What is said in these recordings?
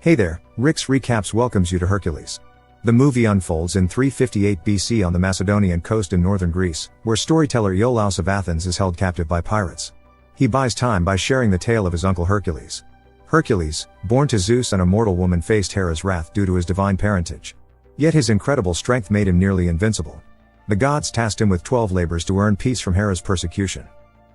Hey there, Rick's Recaps welcomes you to Hercules. The movie unfolds in 358 BC on the Macedonian coast in northern Greece, where storyteller Iolaus of Athens is held captive by pirates. He buys time by sharing the tale of his uncle Hercules. Hercules, born to Zeus and a mortal woman, faced Hera's wrath due to his divine parentage. Yet his incredible strength made him nearly invincible. The gods tasked him with 12 labors to earn peace from Hera's persecution.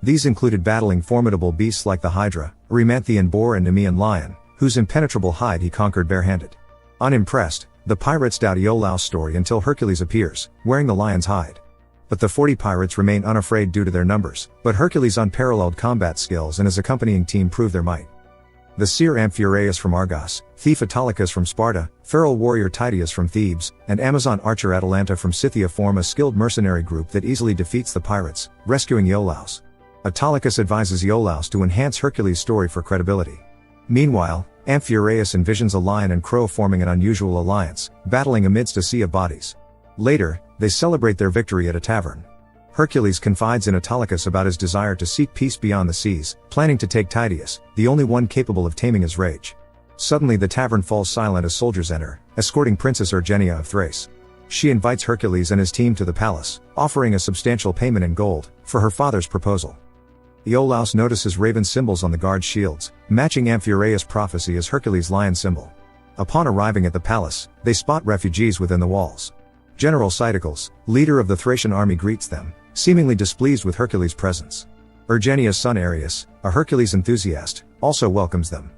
These included battling formidable beasts like the Hydra, a Erymanthean boar and Nemean lion, whose impenetrable hide he conquered barehanded. Unimpressed, the pirates doubt Iolaus' story until Hercules appears, wearing the lion's hide. But the 40 pirates remain unafraid due to their numbers, but Hercules' unparalleled combat skills and his accompanying team prove their might. The seer Amphiaraus from Argos, thief Autolycus from Sparta, feral warrior Tydeus from Thebes, and Amazon archer Atalanta from Scythia form a skilled mercenary group that easily defeats the pirates, rescuing Iolaus. Autolycus advises Iolaus to enhance Hercules' story for credibility. Meanwhile, Amphiaraus envisions a lion and crow forming an unusual alliance, battling amidst a sea of bodies. Later, they celebrate their victory at a tavern. Hercules confides in Autolycus about his desire to seek peace beyond the seas, planning to take Tydeus, the only one capable of taming his rage. Suddenly the tavern falls silent as soldiers enter, escorting Princess Urgenia of Thrace. She invites Hercules and his team to the palace, offering a substantial payment in gold for her father's proposal. Iolaus notices raven symbols on the guards' shields, matching Amphiaraus' prophecy as Hercules' lion symbol. Upon arriving at the palace, they spot refugees within the walls. General Cytocles, leader of the Thracian army, greets them, seemingly displeased with Hercules' presence. Urgenia's son Areus, a Hercules enthusiast, also welcomes them.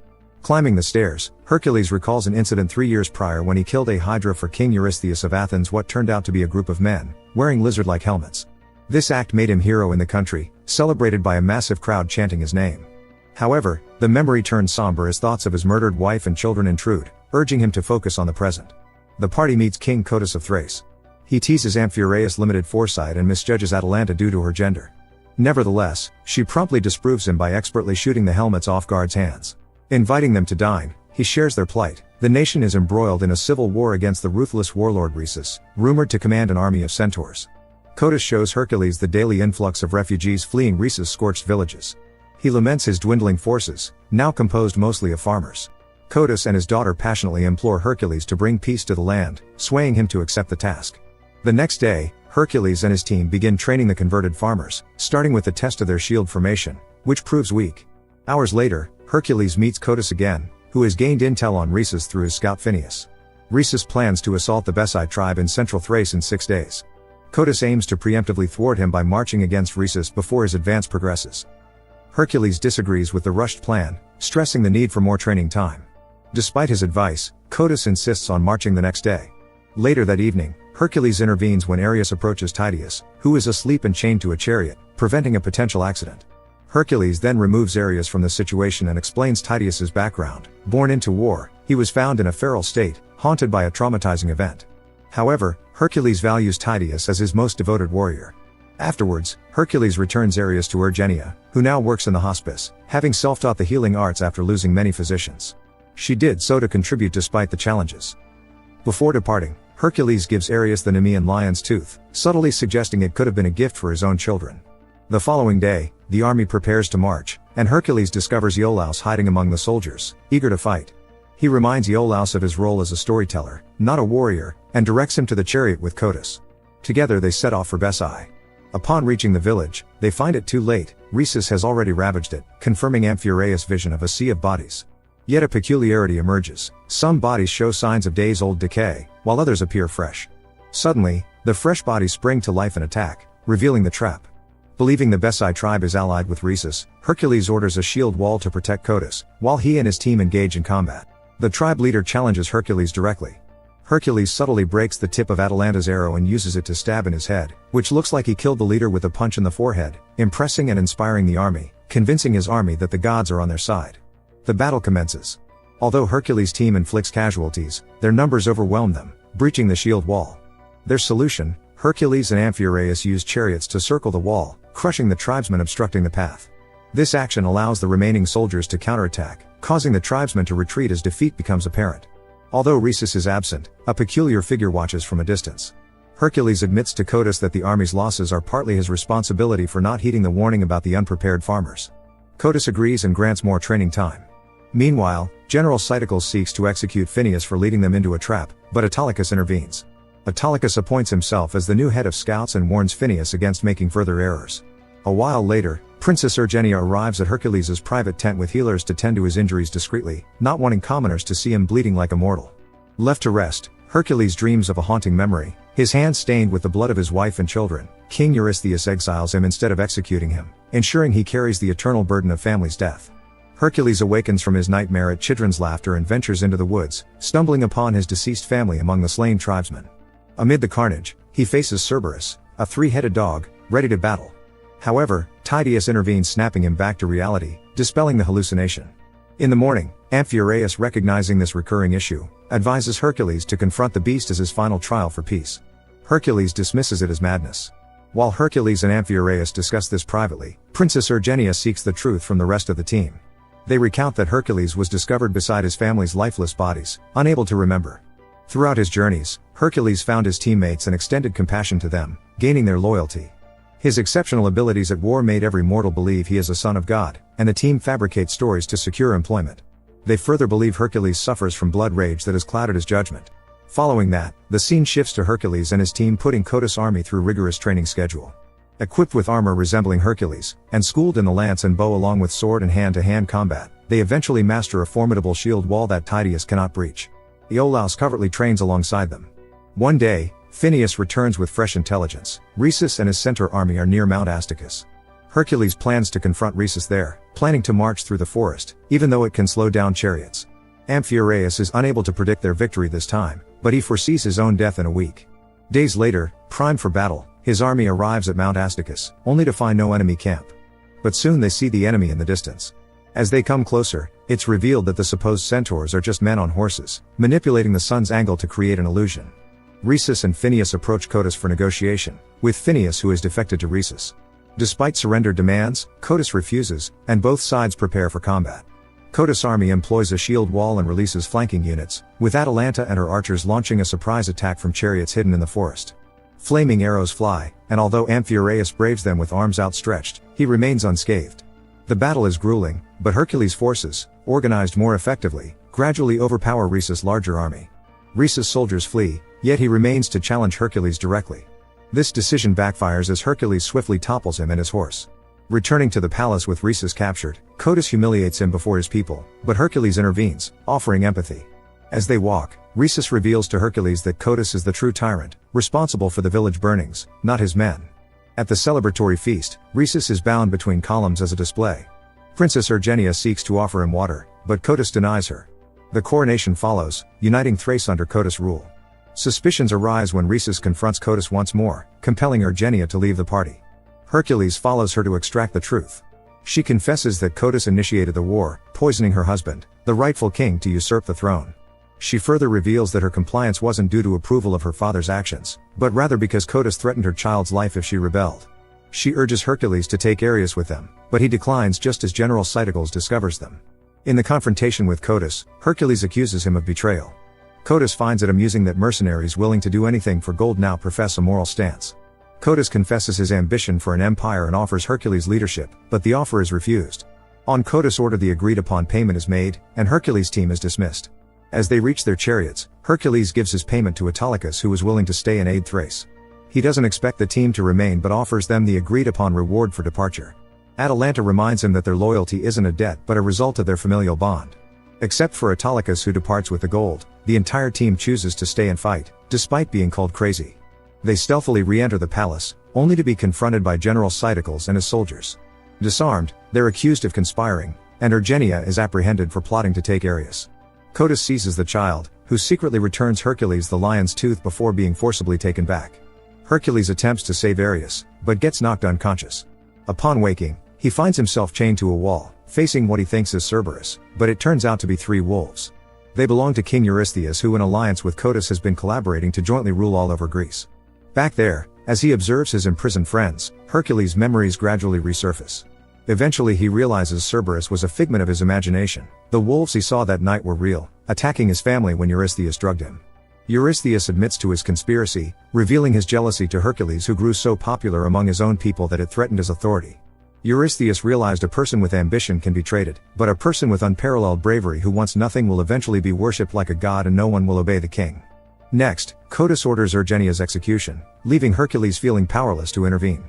Climbing the stairs, Hercules recalls an incident 3 years prior when he killed a Hydra for King Eurystheus of Athens, what turned out to be a group of men, wearing lizard-like helmets. This act made him hero in the country, celebrated by a massive crowd chanting his name. However, the memory turned somber as thoughts of his murdered wife and children intrude, urging him to focus on the present. The party meets King Cotys of Thrace. He teases Amphiaraus' limited foresight and misjudges Atalanta due to her gender. Nevertheless, she promptly disproves him by expertly shooting the helmets off guards' hands. Inviting them to dine, he shares their plight. The nation is embroiled in a civil war against the ruthless warlord Rhesus, rumored to command an army of centaurs. Cotys shows Hercules the daily influx of refugees fleeing Rhesus' scorched villages. He laments his dwindling forces, now composed mostly of farmers. Cotys and his daughter passionately implore Hercules to bring peace to the land, swaying him to accept the task. The next day, Hercules and his team begin training the converted farmers, starting with the test of their shield formation, which proves weak. Hours later, Hercules meets Cotys again, who has gained intel on Rhesus through his scout Phineus. Rhesus plans to assault the Besai tribe in central Thrace in 6 days. Cotys aims to preemptively thwart him by marching against Rhesus before his advance progresses. Hercules disagrees with the rushed plan, stressing the need for more training time. Despite his advice, Cotys insists on marching the next day. Later that evening, Hercules intervenes when Areus approaches Tydeus, who is asleep and chained to a chariot, preventing a potential accident. Hercules then removes Areus from the situation and explains Tydeus's background. Born into war, he was found in a feral state, haunted by a traumatizing event. However, Hercules values Tydeus as his most devoted warrior. Afterwards, Hercules returns Areus to Urgenia, who now works in the hospice, having self-taught the healing arts after losing many physicians. She did so to contribute despite the challenges. Before departing, Hercules gives Areus the Nemean lion's tooth, subtly suggesting it could have been a gift for his own children. The following day, the army prepares to march, and Hercules discovers Iolaus hiding among the soldiers, eager to fight. He reminds Iolaus of his role as a storyteller, not a warrior, and directs him to the chariot with Cotys. Together they set off for Besai. Upon reaching the village, they find it too late. Rhesus has already ravaged it, confirming Amphiaraus' vision of a sea of bodies. Yet a peculiarity emerges. Some bodies show signs of days-old decay, while others appear fresh. Suddenly, the fresh bodies spring to life and attack, revealing the trap. Believing the Besai tribe is allied with Rhesus, Hercules orders a shield wall to protect Cotys, while he and his team engage in combat. The tribe leader challenges Hercules directly. Hercules subtly breaks the tip of Atalanta's arrow and uses it to stab in his head, which looks like he killed the leader with a punch in the forehead, impressing and inspiring the army, convincing his army that the gods are on their side. The battle commences. Although Hercules' team inflicts casualties, their numbers overwhelm them, breaching the shield wall. Their solution: Hercules and Amphiaraus use chariots to circle the wall, crushing the tribesmen obstructing the path. This action allows the remaining soldiers to counterattack, causing the tribesmen to retreat as defeat becomes apparent. Although Rhesus is absent, a peculiar figure watches from a distance. Hercules admits to Cotys that the army's losses are partly his responsibility for not heeding the warning about the unprepared farmers. Cotys agrees and grants more training time. Meanwhile, General Cyticles seeks to execute Phineus for leading them into a trap, but Autolycus intervenes. Autolycus appoints himself as the new head of scouts and warns Phineus against making further errors. A while later, Princess Ergenia arrives at Hercules' private tent with healers to tend to his injuries discreetly, not wanting commoners to see him bleeding like a mortal. Left to rest, Hercules dreams of a haunting memory, his hands stained with the blood of his wife and children. King Eurystheus exiles him instead of executing him, ensuring he carries the eternal burden of family's death. Hercules awakens from his nightmare at children's laughter and ventures into the woods, stumbling upon his deceased family among the slain tribesmen. Amid the carnage, he faces Cerberus, a three-headed dog, ready to battle. However, Tydeus intervenes, snapping him back to reality, dispelling the hallucination. In the morning, Amphiaraus, recognizing this recurring issue, advises Hercules to confront the beast as his final trial for peace. Hercules dismisses it as madness. While Hercules and Amphiaraus discuss this privately, Princess Ergenia seeks the truth from the rest of the team. They recount that Hercules was discovered beside his family's lifeless bodies, unable to remember. Throughout his journeys, Hercules found his teammates and extended compassion to them, gaining their loyalty. His exceptional abilities at war made every mortal believe he is a son of God, and the team fabricates stories to secure employment. They further believe Hercules suffers from blood rage that has clouded his judgment. Following that, the scene shifts to Hercules and his team putting Codus' army through rigorous training schedule. Equipped with armor resembling Hercules, and schooled in the lance and bow along with sword and hand-to-hand combat, they eventually master a formidable shield wall that Tydeus cannot breach. Iolaus covertly trains alongside them. One day, Phineus returns with fresh intelligence. Rhesus and his centaur army are near Mount Asticus. Hercules plans to confront Rhesus there, planning to march through the forest, even though it can slow down chariots. Amphiaraus is unable to predict their victory this time, but he foresees his own death in a week. Days later, primed for battle, his army arrives at Mount Asticus, only to find no enemy camp. But soon they see the enemy in the distance. As they come closer, it's revealed that the supposed centaurs are just men on horses, manipulating the sun's angle to create an illusion. Rhesus and Phineus approach Codus for negotiation, with Phineus who has defected to Rhesus. Despite surrender demands, Codus refuses, and both sides prepare for combat. Codus' army employs a shield wall and releases flanking units, with Atalanta and her archers launching a surprise attack from chariots hidden in the forest. Flaming arrows fly, and although Amphiaraus braves them with arms outstretched, he remains unscathed. The battle is grueling, but Hercules' forces, organized more effectively, gradually overpower Rhesus' larger army. Rhesus' soldiers flee, yet he remains to challenge Hercules directly. This decision backfires as Hercules swiftly topples him and his horse. Returning to the palace with Rhesus captured, Codus humiliates him before his people, but Hercules intervenes, offering empathy. As they walk, Rhesus reveals to Hercules that Codus is the true tyrant, responsible for the village burnings, not his men. At the celebratory feast, Rhesus is bound between columns as a display. Princess Ergenia seeks to offer him water, but Codus denies her. The coronation follows, uniting Thrace under Codus' rule. Suspicions arise when Rhesus confronts Codus once more, compelling Ergenia to leave the party. Hercules follows her to extract the truth. She confesses that Codus initiated the war, poisoning her husband, the rightful king, to usurp the throne. She further reveals that her compliance wasn't due to approval of her father's actions, but rather because Codus threatened her child's life if she rebelled. She urges Hercules to take Ares with them, but he declines just as General Cyticles discovers them. In the confrontation with Codus, Hercules accuses him of betrayal. Codus finds it amusing that mercenaries willing to do anything for gold now profess a moral stance. Codus confesses his ambition for an empire and offers Hercules leadership, but the offer is refused. On Codus' order, the agreed-upon payment is made, and Hercules' team is dismissed. As they reach their chariots, Hercules gives his payment to Autolycus, who is willing to stay and aid Thrace. He doesn't expect the team to remain but offers them the agreed-upon reward for departure. Atalanta reminds him that their loyalty isn't a debt but a result of their familial bond. Except for Autolycus, who departs with the gold, the entire team chooses to stay and fight, despite being called crazy. They stealthily re-enter the palace, only to be confronted by General Cyticles and his soldiers. Disarmed, they're accused of conspiring, and Ergenia is apprehended for plotting to take Ares. Codus seizes the child, who secretly returns Hercules the lion's tooth before being forcibly taken back. Hercules attempts to save Ares, but gets knocked unconscious. Upon waking, he finds himself chained to a wall, facing what he thinks is Cerberus, but it turns out to be 3 wolves. They belong to King Eurystheus, who in alliance with Codus has been collaborating to jointly rule all over Greece. Back there, as he observes his imprisoned friends, Hercules' memories gradually resurface. Eventually he realizes Cerberus was a figment of his imagination. The wolves he saw that night were real, attacking his family when Eurystheus drugged him. Eurystheus admits to his conspiracy, revealing his jealousy to Hercules, who grew so popular among his own people that it threatened his authority. Eurystheus realized a person with ambition can be traded, but a person with unparalleled bravery who wants nothing will eventually be worshipped like a god and no one will obey the king. Next, Codus orders Ergenia's execution, leaving Hercules feeling powerless to intervene.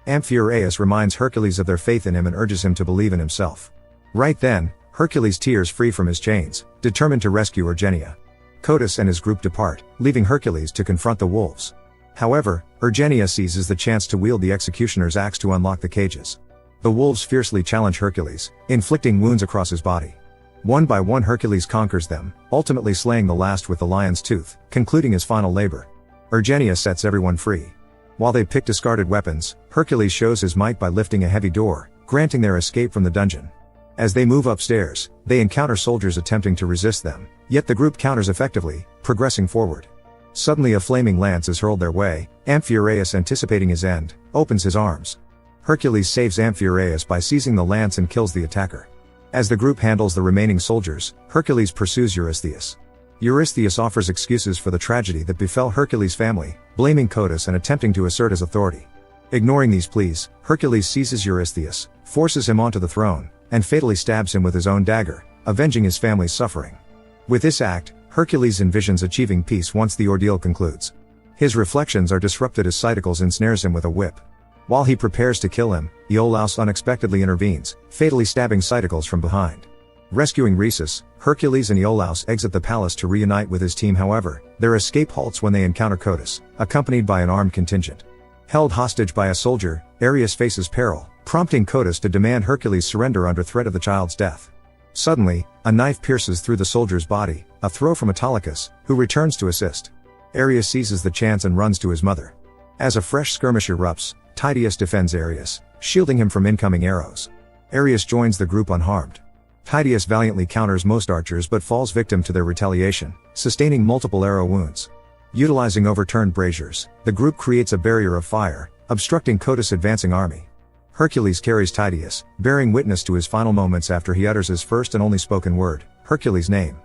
Amphiaraus reminds Hercules of their faith in him and urges him to believe in himself. Right then, Hercules tears free from his chains, determined to rescue Ergenia. Codus and his group depart, leaving Hercules to confront the wolves. However, Ergenia seizes the chance to wield the executioner's axe to unlock the cages. The wolves fiercely challenge Hercules, inflicting wounds across his body. One by one Hercules conquers them, ultimately slaying the last with the lion's tooth, concluding his final labor. Ergenia sets everyone free. While they pick discarded weapons, Hercules shows his might by lifting a heavy door, granting their escape from the dungeon. As they move upstairs, they encounter soldiers attempting to resist them, yet the group counters effectively, progressing forward. Suddenly a flaming lance is hurled their way. Amphiaraus, anticipating his end, opens his arms. Hercules saves Amphiaraus by seizing the lance and kills the attacker. As the group handles the remaining soldiers, Hercules pursues Eurystheus. Eurystheus offers excuses for the tragedy that befell Hercules' family, blaming Codus and attempting to assert his authority. Ignoring these pleas, Hercules seizes Eurystheus, forces him onto the throne, and fatally stabs him with his own dagger, avenging his family's suffering. With this act, Hercules envisions achieving peace once the ordeal concludes. His reflections are disrupted as Cytocles ensnares him with a whip. While he prepares to kill him, Iolaus unexpectedly intervenes, fatally stabbing Cytocles from behind. Rescuing Rhesus, Hercules and Iolaus exit the palace to reunite with his team. However, their escape halts when they encounter Codus, accompanied by an armed contingent. Held hostage by a soldier, Ares faces peril, prompting Codus to demand Hercules surrender under threat of the child's death. Suddenly, a knife pierces through the soldier's body, a throw from Autolycus, who returns to assist. Ares seizes the chance and runs to his mother. As a fresh skirmish erupts, Tydeus defends Ares, shielding him from incoming arrows. Ares joins the group unharmed. Tydeus valiantly counters most archers but falls victim to their retaliation, sustaining multiple arrow wounds. Utilizing overturned braziers, the group creates a barrier of fire, obstructing Codus' advancing army. Hercules carries Tydeus, bearing witness to his final moments after he utters his first and only spoken word, Hercules' name.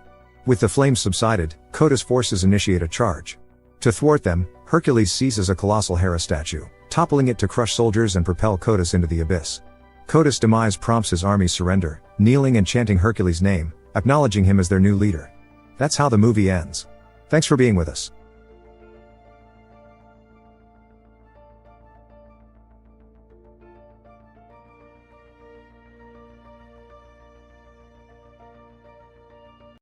With the flames subsided, Codus' forces initiate a charge. To thwart them, Hercules seizes a colossal Hera statue, toppling it to crush soldiers and propel Codus into the abyss. Codus' demise prompts his army's surrender, kneeling and chanting Hercules' name, acknowledging him as their new leader. That's how the movie ends. Thanks for being with us.